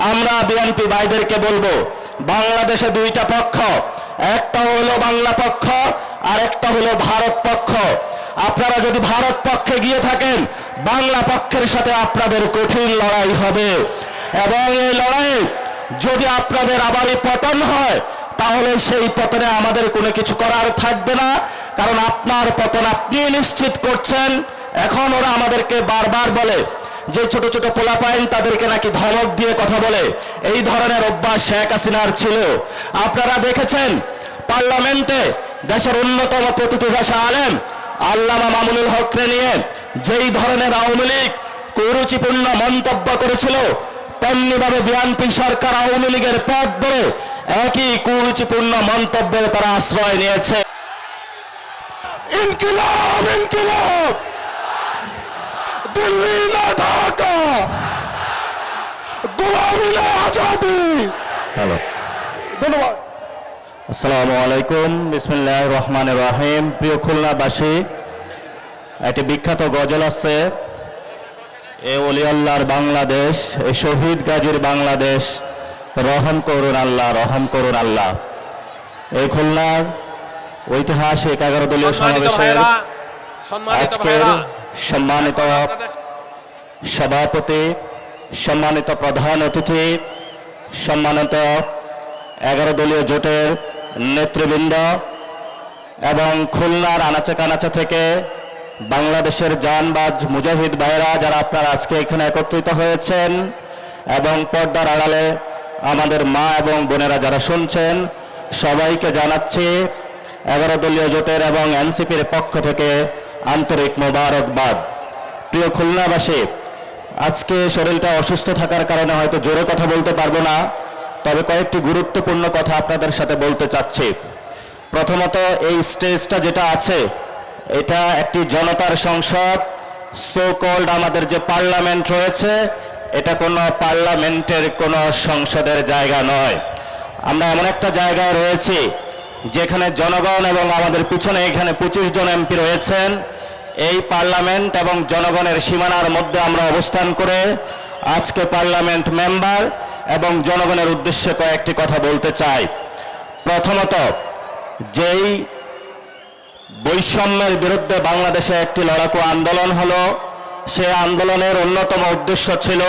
আমরা বিএনপি ভাইদেরকে বলবো, বাংলাদেশে দুইটা পক্ষ, একটা হলো বাংলা পক্ষ আর একটা হলো ভারত পক্ষ। আপনারা যদি ভারত পক্ষে গিয়ে থাকেন, বাংলা পক্ষের সাথে আপনাদের কঠিন লড়াই হবে, এবং এই লড়াই যদি আপনাদের আবারই পতন হয়, তাহলে সেই পতনে আমাদের কোনো কিছু করার থাকবে না, কারণ আপনার পতন আপনি নিশ্চিত করছেন। এখন ওরা আমাদেরকে বারবার বলে যে ছোট ছোট পোলাপাইন তাদেরকে নাকি ধমক দিয়ে কথা বলে, এই ধরনের অভ্যাস শেখ হাসিনার ছিল। আপনারা দেখেছেন পার্লামেন্টে দেশের অন্যতম প্রতিভাশা আলেম আল্লামা মামুনুল হককে নিয়ে যেই ধরনের আওয়ামী লীগ কুরুচিপূর্ণ মন্তব্য করেছিল, তেমনি ভাবে বিএনপি সরকার আওয়ামী লীগের পথ ধরে একই কুরুচিপূর্ণ মন্তব্যে তারা আশ্রয় নিয়েছে। ইনকিলাব ইনকিলাব, দিল্লি না ঢাকা, গোলামি না আজাদি। হ্যালো, ধন্যবাদ। আসসালামু আলাইকুম, বিসমিল্লাহির রহমানির রহিম। প্রিয় খুলনাবাসী, একটি বিখ্যাত গজল আছে, এ ওলি আল্লাহর বাংলাদেশ, এ শহীদ গাজীর বাংলাদেশ, রহম করুন আল্লাহ, রহম করুন আল্লাহ। এই খুলনার ঐতিহাসিক 11 দলীয় সমাবেশের আজকের সম্মানিত সভাপতি, সম্মানিত প্রধান অতিথি, সম্মানিত 11 দলীয় জোটের নেতৃবৃন্দ এবং খুলনার আনাচে কানাচে থেকে বাংলাদেশের জানবাজ মুজাহিদ ভাইরা যারা আপনারা আজকে এখানে একত্রিত হয়েছেন, এবং পর্দার আড়ালে আমাদের মা এবং বোনেরা যারা শুনছেন, সবাইকে জানাচ্ছি 11 দলীয় জোটের এবং এনসিপির পক্ষ থেকে আন্তরিক মোবারকবাদ। প্রিয় খুলনাবাসী, আজকে শরীরটা অসুস্থ থাকার কারণে হয়তো জোরে কথা বলতে পারবো না, তবে কয়েকটি গুরুত্বপূর্ণ কথা আপনাদের সাথে বলতে চাচ্ছি। প্রথমত, এই স্টেজটা যেটা আছে, এটা একটি জনতার সংসদ, সো কল্ড আমাদের যে পার্লামেন্ট রয়েছে, এটা কোনো পার্লামেন্টের কোনো সংসদের জায়গা নয়। আমরা এমন একটা জায়গায় রয়েছি যেখানে জনগণ এবং আমাদের পিছনে এখানে 25 জন এমপি রয়েছেন। এই পার্লামেন্ট এবং জনগণের সীমানার মধ্যে আমরা অবস্থান করে আজকে পার্লামেন্ট মেম্বার এবং জনগণের উদ্দেশ্যে কয়েকটি কথা বলতে চাই। প্রথমত, যেই বৈষম্যের বিরুদ্ধে বাংলাদেশে একটি লড়াকু আন্দোলন হলো, সেই আন্দোলনের অন্যতম উদ্দেশ্য ছিল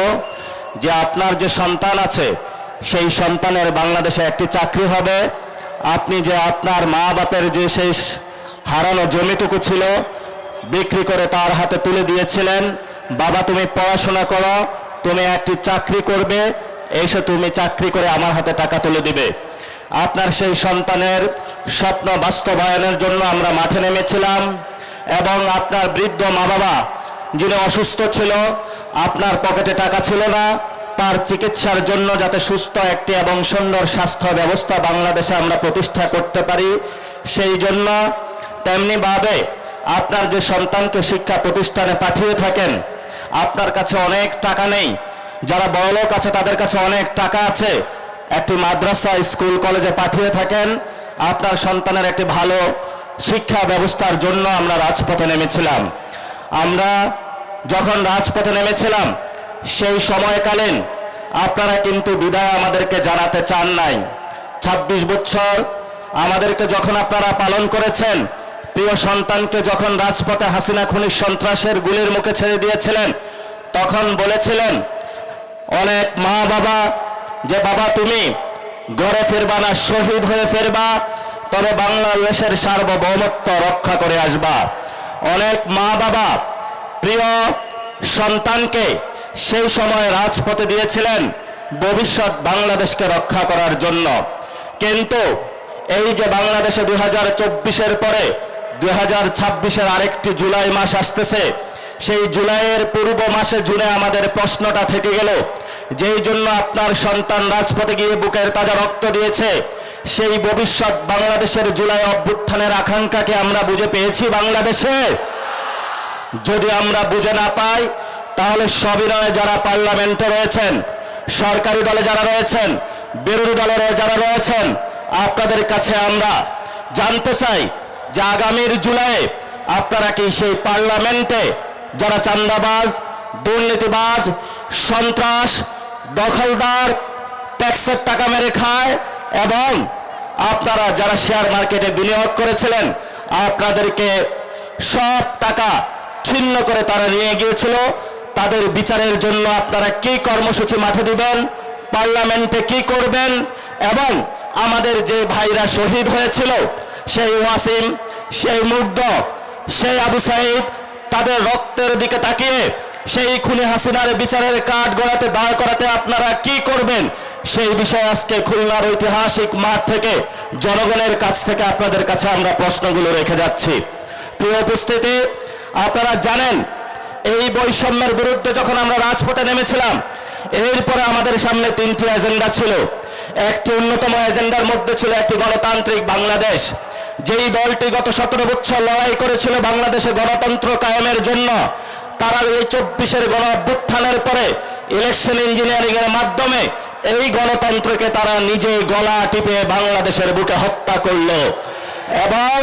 যে আপনার যে সন্তান আছে, সেই সন্তানের বাংলাদেশে একটি চাকরি হবে। আপনি যে আপনার মা বাপের যে সেই হারানো জমিটুকু ছিল, বিক্রি করে তার হাতে তুলে দিয়েছিলেন, বাবা তুমি পড়াশোনা করো, তুমি একটি চাকরি করবে, এসে তুমি চাকরি করে আমার হাতে টাকা তুলে দিবে। আপনার সেই সন্তানের স্বপ্ন বাস্তবায়নের জন্য আমরা মাঠে নেমেছিলাম, এবং আপনার বৃদ্ধ মা বাবা যিনি অসুস্থ ছিল, আপনার পকেটে টাকা ছিল না, তার চিকিৎসার জন্য যাতে সুস্থ একটি এবং সুন্দর স্বাস্থ্য ব্যবস্থা বাংলাদেশে আমরা প্রতিষ্ঠা করতে পারি, সেই জন্য তেমনিভাবে আপনার যে সন্তানকে শিক্ষা প্রতিষ্ঠানে পাঠিয়ে থাকেন, আপনার কাছে অনেক টাকা নেই, যারা বড়লোক আছে তাদের কাছে অনেক টাকা আছে, একটি মাদ্রাসা স্কুল কলেজে পাঠিয়ে থাকেন, আপনার সন্তানের একটি ভালো শিক্ষা ব্যবস্থার জন্য আমরা রাজপথে নেমেছিলাম। আমরা যখন রাজপথে নেমেছিলাম, সেই সময়কালীন আপনারা কিন্তু বিদায় আমাদেরকে জানাতে চান নাই। 26 বছর আমাদেরকে যখন আপনারা পালন করেছেন, প্রিয় সন্তানকে যখন রাজপথে হাসিনা খুনির সন্ত্রাসের গুলির মুখে ছেড়ে দিয়েছিলেন, তখন বলেছিলেন অনেক মা বাবা যে বাবা তুমি ঘরে ফিরবা না, শহীদ হয়ে ফিরবা, তবে বাংলাদেশের সার্বভৌমত্ব রক্ষা করে আসবা। অনেক মা বাবা প্রিয় সন্তানকে সেই সময় রাজপথে দিয়েছিলেন ভবিষ্যৎ বাংলাদেশকে রক্ষা করার জন্য। কিন্তু এই যে বাংলাদেশে 2024-এর পরে 2026-এর আরেকটি জুলাই মাস আসতেছে, সেই জুলাইয়ের পূর্ব মাসে জুনে আমাদের প্রশ্নটা থেকে গেল, যেই জন্য আপনার সন্তান রাজপথে গিয়ে বুকের তাজা রক্ত দিয়েছে, সেই ভবিষ্যৎ বাংলাদেশের জুলাই অভ্যুত্থানের আকাঙ্ক্ষাকে আমরা বুঝে পেয়েছি বাংলাদেশে? যদি আমরা বুঝে না পাই, তাহলে সবিনয়ে যারা পার্লামেন্টে রয়েছেন, সরকারি দলে যারা রয়েছেন, বিরোধী দলের যারা রয়েছেন, আপনাদের কাছে আমরা জানতে চাই যে আগামীর জুলাইয়ে আপনারা কি সেই পার্লামেন্টে যারা চাঁদাবাজ, দুর্নীতিবাজ, সন্ত্রাস, দখলদার, ট্যাক্সের টাকা মেরে খায়, এবং আপনারা যারা শেয়ার মার্কেটে বিনিয়োগ করেছিলেন আপনাদেরকে সব টাকা ছিন্ন করে তারা নিয়ে গিয়েছিল। তাদের বিচারের জন্য আপনারা কি কর্মসূচি মাঠে দিবেন, পার্লামেন্টে কি করবেন, এবং আমাদের যে ভাইরা শহীদ হয়েছিল সেই ওয়াসিম, সেই মুগ্ধ, সেই আবু সাইদ, তাদের রক্তের দিকে তাকিয়ে সেই খুনি হাসিনার বিচারের কাঠ গড়াতে দাঁড় করাতে আপনারা কি করবেন, সেই বিষয়ে আজকে খুলনার ঐতিহাসিক মাঠ থেকে জনগণের কাছ থেকে আপনাদের কাছে আমরা প্রশ্নগুলো রেখে যাচ্ছি। প্রিয় উপস্থিতি, আপনারা জানেন এই বৈষম্যের বিরুদ্ধে যখন আমরা রাজপথে নেমেছিলাম, এরপরে আমাদের সামনে তিনটি এজেন্ডা ছিল। একটি অন্যতম এজেন্ডার মধ্যে ছিল একটি গণতান্ত্রিক বাংলাদেশ। যেই দলটি গত 17 বছর লড়াই করেছিল বাংলাদেশে গণতন্ত্র কায়েমের জন্য, তারা এই 24-এর গণ অভ্যুত্থানের পরে ইলেকশন ইঞ্জিনিয়ারিং এর মাধ্যমে এই গণতন্ত্রকে তারা নিজে গলা টিপে বাংলাদেশের বুকে হত্যা করলো। এবং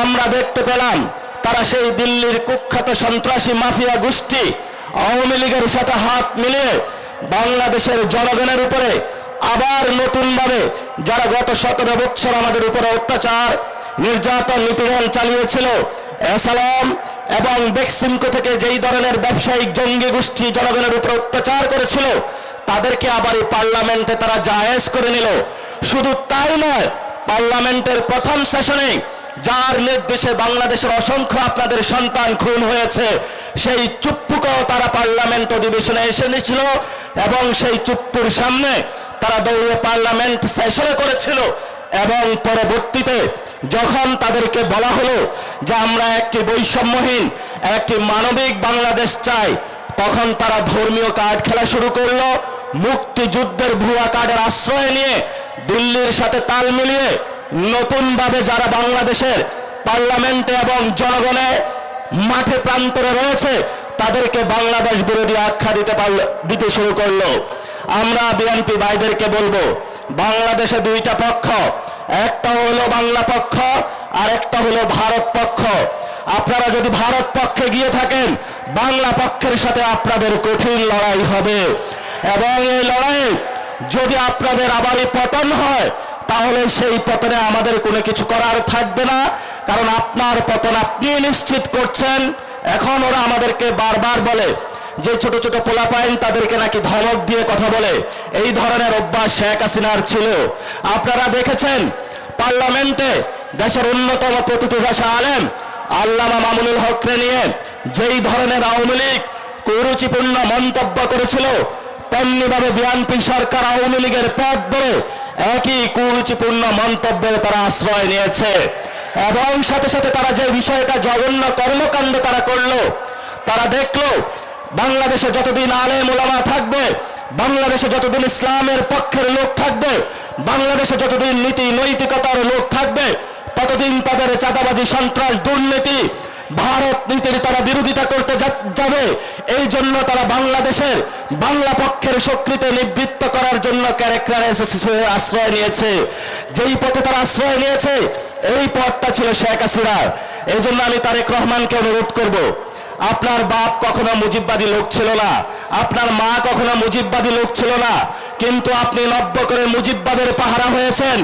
আমরা দেখতে পেলাম তারা সেই দিল্লির কুখ্যাত সন্ত্রাসী মাফিয়া গোষ্ঠী আওয়ামী লীগের সাথে হাত মিলিয়ে বাংলাদেশের জনগণের উপরে আবার নতুনভাবে যারা গত 17 বছর আমাদের উপরে অত্যাচার, নির্যাতন, নিপীড়ন চালিয়েছিল, এসালাম এবং বেক্সিমকো থেকে যেই ধরনের ব্যবসায়িক জঙ্গি গোষ্ঠী জনগণের উপর অত্যাচার করেছিল, তাদেরকে আবার এই পার্লামেন্টে তারা জায়েজ করে নিল। শুধু তাই নয়, পার্লামেন্টের প্রথম সেশনে যার নির্দেশে বাংলাদেশের অসংখ্য আপনাদের সন্তান খুন হয়েছে, সেই চুপ্পুকেও তারা পার্লামেন্ট অধিবেশনে এসে নিয়েছিল এবং সেই চুপ্পুর সামনে তারা দৌড়ে পার্লামেন্ট সেশনে করেছিল। এবং পরবর্তীতে যখন তাদেরকে বলা হলো যে আমরা একটি বৈষম্যহীন, একটি মানবিক বাংলাদেশ চাই, তখন তারা ধর্মীয় কার্ড খেলা শুরু করলো। মুক্তিযুদ্ধের ভুয়া কার্ডের আশ্রয় নিয়ে দিল্লির সাথে তাল মিলিয়ে নতুনভাবে যারা বাংলাদেশের পার্লামেন্টে এবং জনগণে মাঠে প্রান্তরে রয়েছে তাদেরকে বাংলাদেশ বিরোধী আখ্যা দিতে শুরু করলো। আমরা বিএনপি ভাইদেরকে বলবো, বাংলাদেশে দুইটা পক্ষ, একটা হলো বাংলা পক্ষ আর একটা হলো ভারত পক্ষ। আপনারা যদি ভারত পক্ষে গিয়ে থাকেন, বাংলা পক্ষের সাথে আপনাদের কঠিন লড়াই হবে। এবং এই লড়াই যদি আপনাদের আবারই পতন হয়, তাহলে সেই পতনে আমাদের কোনো কিছু করার থাকবে না, কারণ আপনার পতন আপনি নিশ্চিত করছেন। এখন ওরা আমাদেরকে বারবার বলে যে ছোট ছোট পোলাপাইন তাদেরকে নাকি ধমক দিয়ে কথা বলে, এই ধরনের অভ্যাস শেখ হাসিনার ছিল। আপনারা দেখেছেন পার্লামেন্টে দেশের অন্যতম প্রতিভাশা আলেম আল্লামা মামুনুল হককে নিয়ে যেই ধরনের আওয়ামী লীগ কুরুচিপূর্ণ মন্তব্য করেছিল, তেমনিভাবে বিএনপি সরকার আওয়ামী লীগের পথ ধরে একই কুরুচিপূর্ণ মন্তব্যে তারা আশ্রয় নিয়েছে। এবং সাথে সাথে তারা যে বিষয়টা জঘন্য কর্মকাণ্ড তারা করলো, তারা দেখলো বাংলাদেশে যতদিন আলেম ওলামা থাকবে, বাংলাদেশে যতদিন ইসলামের পক্ষের লোক থাকবে, বাংলাদেশে যতদিন নীতি নৈতিকতার লোক থাকবে, ততদিন তাদের চাঁদাবাজি, সন্ত্রাস, দুর্নীতি, ভারত নীতির তারা বিরোধিতা করতে যাবে। এই জন্য তারা বাংলাদেশের বাংলা পক্ষের শক্তিতে নিবৃত্ত করার জন্য ক্যারেক্টার আশ্রয় নিয়েছে। যেই পথে তারা আশ্রয় নিয়েছে, এই পথটা ছিল শেখ হাসিনার। এই জন্য আমি তারেক রহমানকে অনুরোধ করব, আপনার বাপ কখনো মুজিববাদী লোক ছিল না, আপনার মা কখনো মুজিববাদী লোক ছিল না, কিন্তু আপনি নব্য করে মুজিববাদের পাহারা হয়েছেন।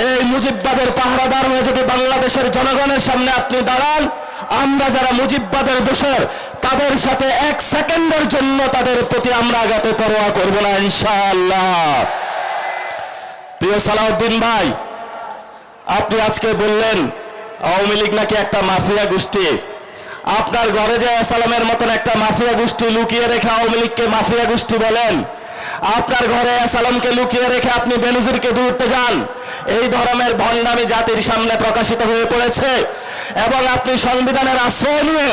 এই মুজিববাদের পাহারাদার হয়ে যদি বাংলাদেশের জনগণের সামনে আপনি দাঁড়ান, আমরা যারা মুজিববাদের দোষর তাদের সাথে এক সেকেন্ডের জন্য তাদের প্রতি আমরা আঘাতে পরোয়া করব না, ইনশাআল্লাহ। প্রিয় সালাউদ্দিন ভাই, আপনি আজকে বললেন আওয়ামী লীগ নাকি একটা মাফিয়া গোষ্ঠী। আপনার ঘরে যে আসালামের মতন একটা মাফিয়া গোষ্ঠী লুকিয়ে রেখে আওয়ামী লীগকে মাফিয়া গোষ্ঠী বলেন, আপনার ঘরে আসালামকে লুকিয়ে রেখে আপনি বেনজিরকে দূরতে যান, এই ধরনের ভণ্ডামি জাতির সামনে প্রকাশিত হয়ে পড়েছে। এবং আপনি সংবিধানের আশ্রয় নিয়ে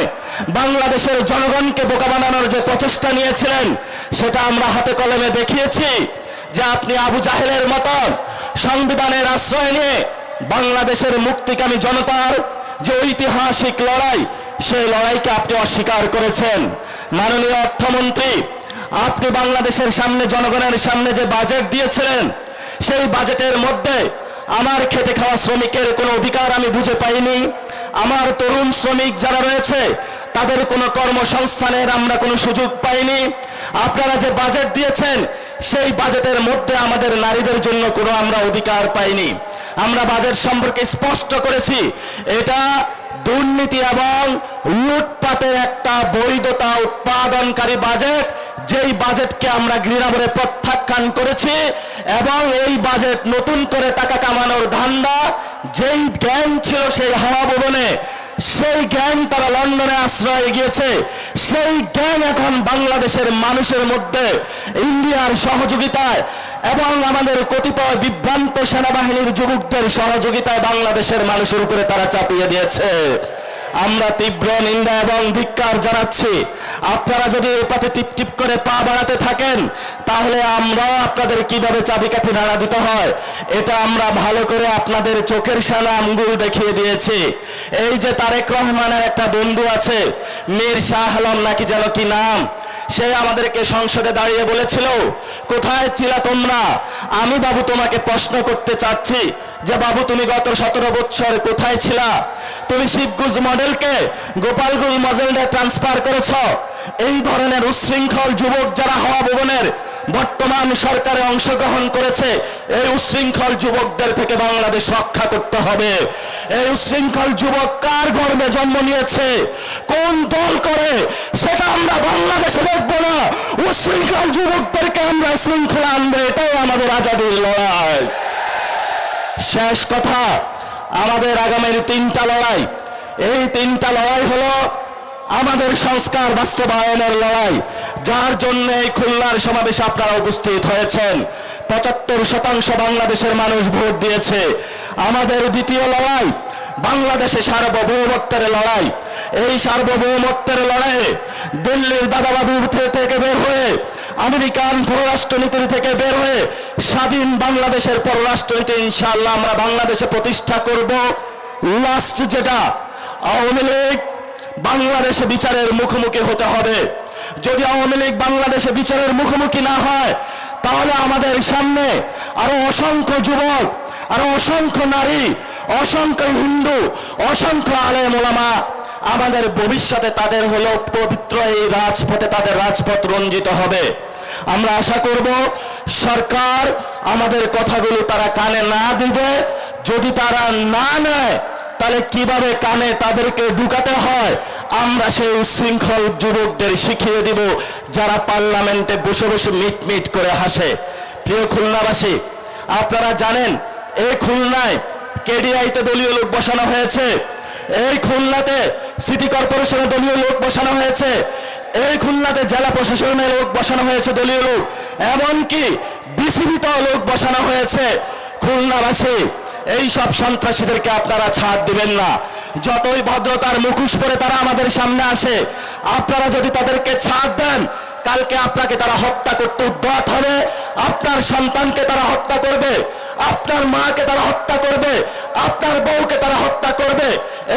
বাংলাদেশের জনগণকে বোকা বানানোর যে প্রচেষ্টা নিয়েছিলেন, সেটা আমরা হাতে কলমে দেখিয়েছি যে আপনি আবু জাহেলের মতন সংবিধানের আশ্রয় নিয়ে বাংলাদেশের মুক্তিকামী জনতার যে ঐতিহাসিক লড়াই, সেই লড়াইকে আপনি অস্বীকার করেছেন। মাননীয় অর্থমন্ত্রী, আপনি বাংলাদেশের সামনে, জনগণের সামনে যে বাজেট দিয়েছিলেন, সেই বাজেটের মধ্যে আমার খেটে খাওয়া শ্রমিকের কোনো অধিকার আমি বুঝে পাইনি। আমার তরুণ শ্রমিক যারা রয়েছে তাদের কোনো কর্মসংস্থানের আমরা কোনো সুযোগ পাইনি। আপনারা যে বাজেট দিয়েছেন, সেই বাজেটের মধ্যে আমাদের নারীদের জন্য কোনো আমরা অধিকার পাইনি। আমরা বাজেট সম্পর্কে স্পষ্ট করেছি, এটা দুর্নীতি এবং লুটপাটের একটা বৈধতা উৎপাদনকারী বাজেট, যেই বাজেটকে আমরা ঘৃণা করে প্রত্যাখ্যান করেছি। এবং এই বাজেট নতুন করে টাকা কামানোর ধান্দা, যেই গ্যাং ছিল সেই হাওয়া ভবনে, সেই গ্যাং তারা লন্ডনে আশ্রয় গিয়েছে, সেই গ্যাং এখন বাংলাদেশের মানুষের মধ্যে ইন্ডিয়ার সহযোগিতায় এবং আমাদের কতিপয় বিভ্রান্ত সেনাবাহিনীর যুবকদের সহযোগিতায় বাংলাদেশের মানুষের উপরে তারা চাপিয়ে দিয়েছে। আমরা তীব্র নিন্দা এবং ধিক্কার জানাচ্ছি। আপনারা যদি এই পথে টিপ টিপ করে পা বাড়াতে থাকেন, তাহলে আমরাও আপনাদের কিভাবে চাবিকাঠি নাড়া দিতে হয় এটা আমরা ভালো করে আপনাদের চোখের সামনে আঙ্গুল দেখিয়ে দিয়েছি। এই যে তারেক রহমানের একটা বন্ধু আছে, মীর শাহ আলম নাকি যেন কি নাম, সে আমাদেরকে সংসদে দাঁড়িয়ে বলেছিল, কোথায় ছিলা তোমরা? আমি বাবু তোমাকে প্রশ্ন করতে চাচ্ছি যে বাবু তুমি গত 17 বছর কোথায় ছিলা? তুমি শিবগুজ মডেলকে গোপালগঞ্জ মডেলে ট্রান্সফার করেছ। এই ধরনের উচ্ছৃঙ্খল যুবক যারা হাওয়া ভবনের বর্তমান সরকারে অংশগ্রহণ করেছে, এই উচ্ছৃঙ্খল যুবকদের থেকে বাংলাদেশ রক্ষা করতে হবে। এই উচ্ছৃঙ্খল যুবক কার গর্ভে জন্ম নিয়েছে, কোন দল করে, সেটা আমরা বাংলাদেশে দেখবো না। উচ্ছৃঙ্খল যুবকদেরকে আমরা শৃঙ্খলা আনবো, এটাই আমাদের আজাদির লড়াই। শেষ কথা, আমাদের আগামীর 3টা লড়াই। এই 3টা লড়াই হলো আমাদের সংস্কার বাস্তবায়নের লড়াই, যার জন্য এই খুলনার সমাবেশে আপনারা উপস্থিত হয়েছেন। 75% বাংলাদেশের মানুষ ভোট দিয়েছে। আমাদের দ্বিতীয় লড়াই বাংলাদেশে সার্বভৌমত্বের লড়াই। এই সার্বভৌমত্বের লড়াইয়ে দিল্লির দাদাবাবু থেকে বের হয়ে, আমেরিকান পররাষ্ট্রনীতি থেকে বের হয়ে স্বাধীন বাংলাদেশের পররাষ্ট্রনীতি ইনশাআল্লাহ আমরা বাংলাদেশে প্রতিষ্ঠা করব। লাস্ট যেটা, আওয়ামী লীগ বাংলাদেশে বিচারের মুখোমুখি হতে হবে। যদি আওয়ামী লীগ বাংলাদেশে বিচারের মুখোমুখি না হয়, তাহলে আমাদের সামনে আরো অসংখ্য যুবক, আরো অসংখ্য নারী, অসংখ্য হিন্দু, অসংখ্য আলেম ওলামা, আমাদের ভবিষ্যতে তাদের হলো পবিত্র এই রাজপথে তাদের রাজপথ রঞ্জিত হবে। আমরা আশা করব সরকার আমাদের কথাগুলো তারা কানে না দিবে। যদি তারা না নেয়, তাহলে কিভাবে কানে তাদেরকে ঢুকাতে হয় আমরা সেই উচ্ছৃঙ্খল যুবকদের শিখিয়ে দিব, যারা পার্লামেন্টে বসে বসে মিট মিট করে হাসে। প্রিয় খুলনাবাসী, আপনারা জানেন এই খুলনায় কেডিআইতে দলীয় লোক বসানো হয়েছে, এই খুলনাতে সিটি কর্পোরেশনে দলীয় লোক বসানো হয়েছে, এই খুলনাতে জেলা প্রশাসনের লোক বসানো হয়েছে দলীয় লোক, এমনকি বিসিবিতেও লোক বসানো হয়েছে। খুলনাবাসী, এই সব সন্ত্রাসীদেরকে আপনারা ছাড় দিবেন না। যতই ভদ্রতার মুখোশ পরে তারা আমাদের সামনে আসে, আপনারা যদি তাদেরকে ছাড় দেন, কালকে আপনাকে তারা হত্যা করতে উদ্যত হবে, আপনার সন্তানকে তারা হত্যা করবে, আপনার মাকে তারা হত্যা করবে, আপনার বউকে তারা হত্যা করবে।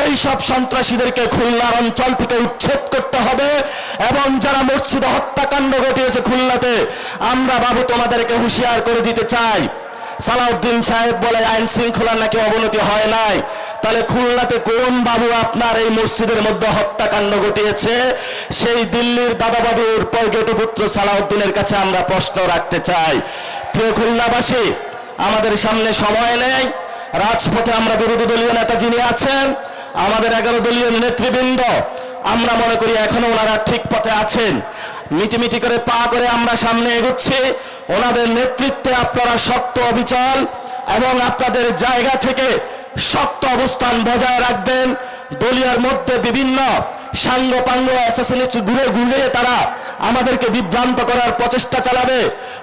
এই সব সন্ত্রাসীদেরকে খুলনার অঞ্চল থেকে উচ্ছেদ করতে হবে। এবং যারা মসজিদে হত্যাকাণ্ড ঘটিয়েছে খুলনাতে, আমরা বাবু তোমাদেরকে হুঁশিয়ার করে দিতে চাই। সালাউদ্দিন সাহেব বলে আইন শৃঙ্খলার নাকি অবনতি হয় নাই, তাহলে খুলনাতে কোন বাবু আপনার এই মসজিদের মধ্যে হত্যাকাণ্ড ঘটিয়েছে? সেই দিল্লির দাদাবাবুর পরগেটুপুত্র সালাউদ্দিনের কাছে আমরা প্রশ্ন রাখতে চাই। প্রিয় খুলনাবাসী, আমাদের সামনে সময় নেই। রাজপথে আমরা বিরোধী দলীয় নেতা যিনি আছেন, আমাদের 11 দলীয় নেতৃবৃন্দ, আমরা মনে করি এখনো ওনারা ঠিক পথে আছেন। মিটিমিটি করে পা করে আমরা সামনে এগোচ্ছি। ওনাদের নেতৃত্বে আপনারা শক্ত অবিচল এবং আপনাদের জায়গা থেকে শক্ত অবস্থান বজায় রাখবেন। দলীয়ের মধ্যে বিভিন্ন সাঙ্গপাঙ্গ অ্যাসাসিনেট ঘুরে ঘুরে তারা আমাদেরকে বিভ্রান্ত করার প্রচেষ্টা চালাবে,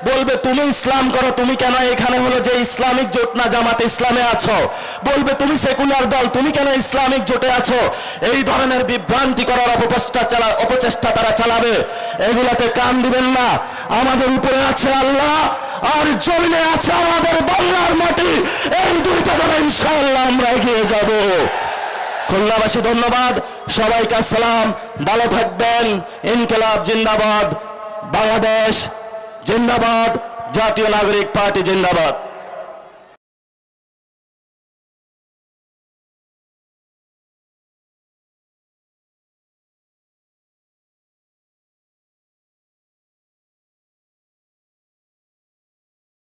বলবে তুমি ইসলাম করো, তুমি কেন এখানে হলো যে ইসলামিক জোট না জামাতে ইসলামে আছো, বলবে তুমি সেকুলার দল, তুমি কেন ইসলামিক জোটে আছো। এই ধরনের বিভ্রান্তি করার অপচেষ্টা তারা চালাবে। এগুলাতে কান দিবেন না। আমাদের উপরে আছে আল্লাহ, আর জমিনে আছে আমাদের বাংলার মাটি। এই দুইটা জায়গায় ইনশাআল্লাহ আমরা এগিয়ে যাব। খুলনাবাসী ধন্যবাদ, সবাইকে আসসালাম, ভালো থাকবেন। ইনকিলাব জিন্দাবাদ, বাংলাদেশ জিন্দাবাদ, জাতীয় নাগরিক পার্টি জিন্দাবাদ।